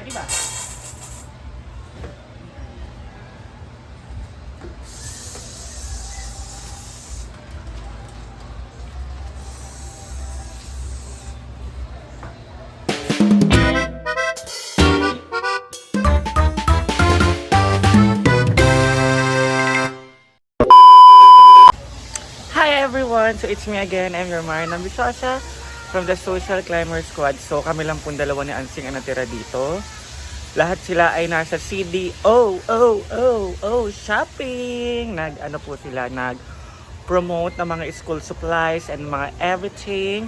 Ano ba? Hi everyone! So it's me again, I'm your Marina Bisosha from the Social Climber Squad. So kami lang pong dalawa ni Ansing ang natira dito. Lahat sila ay nasa CDO shopping! Nag-ano po sila, nag-promote ng mga school supplies and mga everything.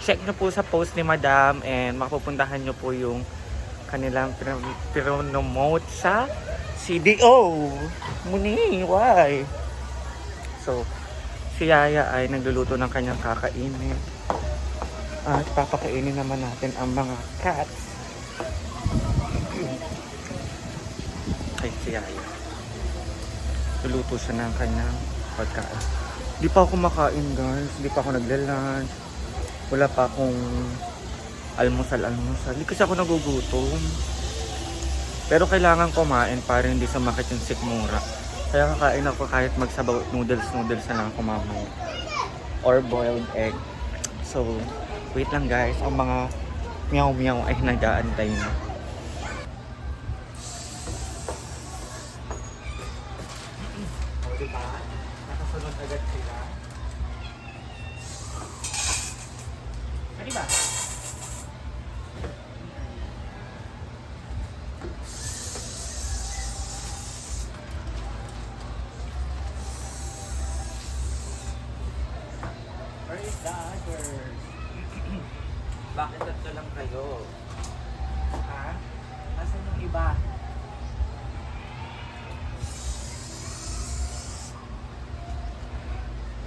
Check nyo po sa post ni Madam and mapupuntahan nyo po yung kanilang promote sa CDO. Muni, why? So, si Yaya ay nagluluto ng kanyang kakainin. At papakainin naman natin ang mga cats. Ay, si Yaya. Luluto siya ng kanyang pagkain. Di pa ako kumakain, guys. Di pa ako nagla-lunch. Wala pa akong almusal. Di kasi ako nagugutom. Pero kailangan kumain para hindi sumakit yung sikmura. Kaya kakain ako kahit magsabaw noodles na lang ako mamaya. Or boiled egg. So, wait lang guys. Ang mga meow ay nag-aantay na. O, diba? Nakasunod agad sila. O, diba? Where is the others? Bakit tatlo lang kayo? Ha? Asan yung iba?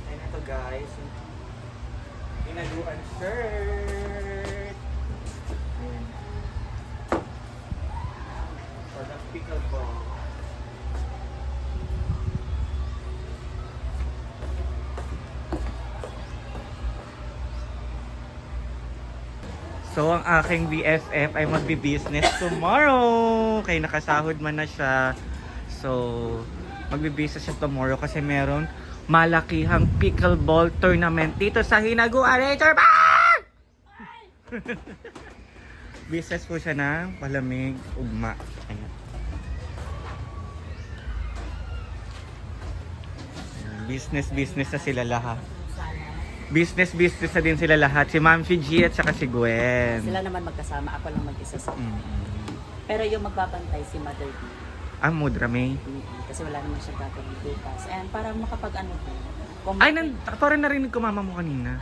Ayan na to guys. Inaluan shirt. Ayan. For the pickle ball. So, ang aking BFF ay magbi-business tomorrow. Kaya nakasahod man na siya. So, magbi-business siya tomorrow kasi meron malakihang pickleball tournament dito sa Hinaguan Nature Park! Business po siya ng palamig, ugma. Ayan. Business na sila lahat. Business na din sila lahat. Si Ma'am G at saka si Gwen. Sila naman magkasama. Ako lang mag-isa sa Pero yung magbabantay si Mother D. Mudra May. Kasi wala naman siyang gagawin bukas. And para makapag-ano po. Ay, parang narinig ko mama mo kanina.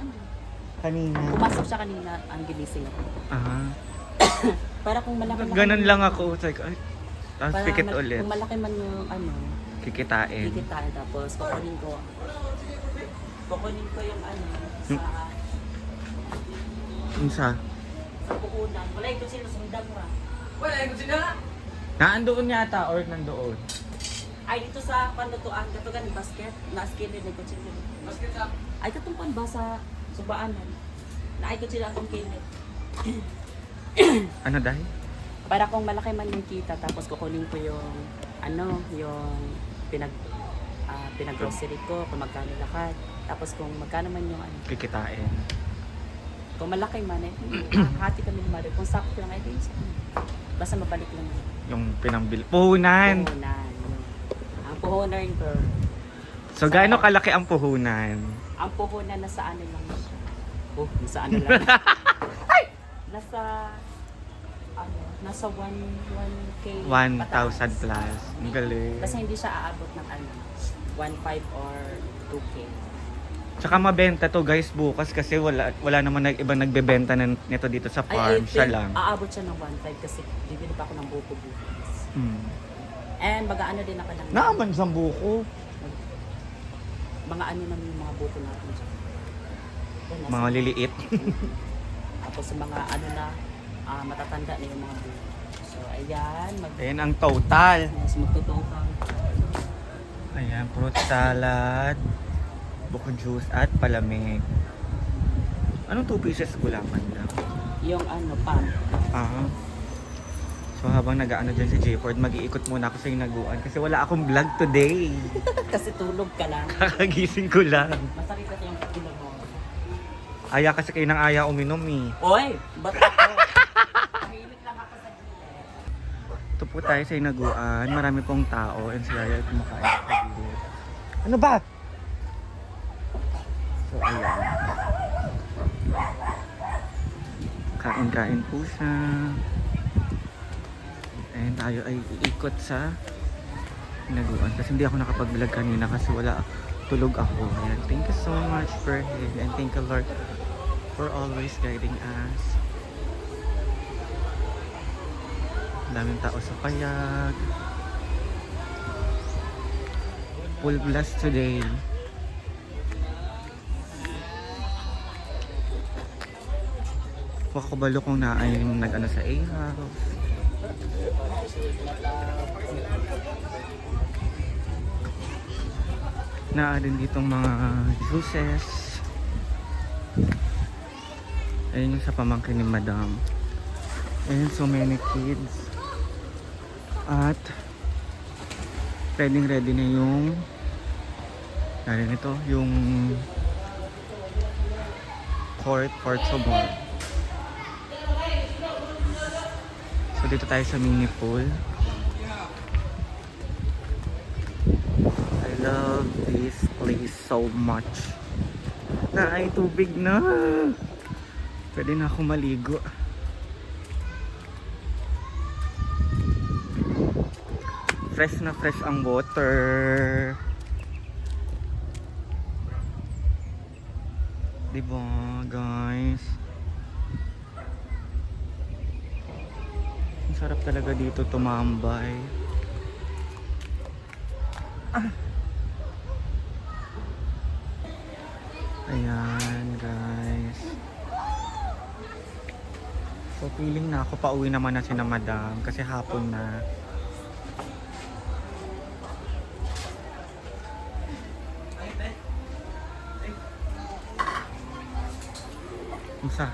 Kanina. Pumasok siya kanina, ang ginising ako. Para kung malaki Ganun lang ako. Like, ay, pikit ulit. Kung malaki man yung Kikitain. tapos kukunin ko yung Sa puhunan. Wala ito sinusundan mo. Naandoon yata or nandoon? Ay, dito sa panutuan, katugan basket, na-skin din ko sila. Basket sa? Ay, katungpan ba sa subaanan? Na-ay ko sila akong kinit. Ano dahil? Para kung malaki man yung kita, tapos kukunin ko yung, yung pinag-grocery ko, kung magkano lahat. Tapos kung magkano man yung Kikitain. Kung malaki man hati kami ni Mother. Kung sakto lang, din sa basta mabalik lang. Yung pinambil. Puhunan! Ang puhunan ko. So, gaano kalaki ang puhunan? Ang puhunan nasa ano lang siya. Nasa ano lang. Nasa 1K. 1,000 plus. Ang galing. Kasi hindi siya aabot ng 1.5 or 2K. Tsaka mabenta to guys bukas kasi wala naman ibang nagbebenta nito dito sa farm. Siya lang. Aabot siya ng 1.5 kasi bibili pa ako ng buko bukas. And mag-ano din ako ng... Naaman sa buko. Mga naman yung mga buko natin dyan. Mga liliit. Tapos mga matatanda na yung mga buko. So ayan. Ayan ang total. Mas magtutukan. Ayan, fruit salad, buko juice at palamig. Anong 2 pieces gulaman lang? Yung pan. So habang nag-ano dyan si J-Ford, mag-iikot muna ako sa hinaguan kasi wala akong vlog today. Kasi tulog ka lang. Kakagising ko lang. Masakit kasi yung tulog mo. Aya kasi kayo ng aya uminom eh. Oy, ba't ako? Mahilig lang ako sa gilid. Ito po tayo sa hinaguan. Marami pong tao and si Aya ay kumakain sa gilid. Ano ba? So ayan. Kain-kain po siya. And tayo ay iikot sa hinaguan. Kasi hindi ako nakapag-vlog kanina kasi wala, tulog ako. Ayan. Thank you so much for him. And thank you Lord for always guiding us. Daming tao sa payag. Full blast today. Pakakabalo kong na ay nag-ano sa A-house. Na din ditong mga juices. Ayun yung sa pamangkin ni Madam. Ayun, so many kids. At ready na yung yung court for tomorrow. So dito tayo sa mini pool. I love this place so much. Na ay tubig na. Pwede na ako maligo. Fresh na fresh ang water. Diba guys? Ang sarap talaga dito tumambay. Ayan guys. So feeling na ako pauwi naman na sina Madam kasi hapon na. Musa.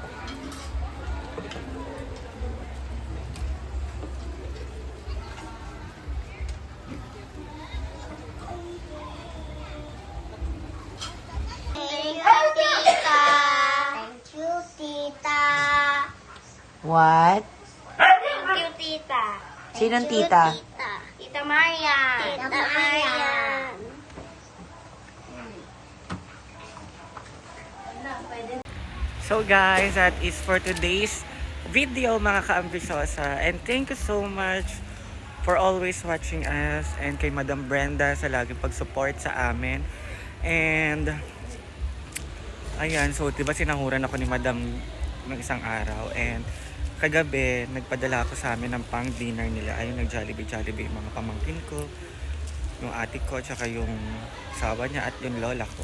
What? Thank you, tita. Sinong Thank you, tita? Tita Marian. Tita Marian. So guys, that is for today's video mga ka-ambisyosa. And thank you so much for always watching us. And kay Madam Brenda sa laging pag-support sa amin. And ayan, so diba sinahuran ako ni Madam ng isang araw. And kagabi, nagpadala ako sa amin ng pang dinner nila. Ayun, nag-Jollibee yung mga pamangkin ko, yung ate ko, tsaka yung asawa niya at yung lola ko.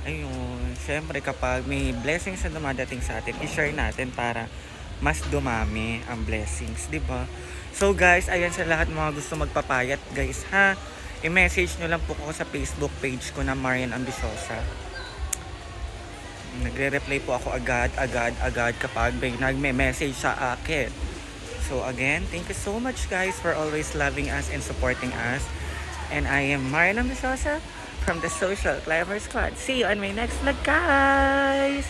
Ayun, syempre kapag may blessings na dumadating sa atin, i-share natin para mas dumami ang blessings, di ba? So guys, ayan sa lahat mga gusto magpapayat, guys ha. I-message nyo lang po ako sa Facebook page ko na Marian Ambisyosa. Nagre-reply po ako agad kapag may nagme-message sa akin. So again, thank you so much guys for always loving us and supporting us. And I am Marian Ambisyosa from the Social Clever Squad. See you on my next vlog, guys!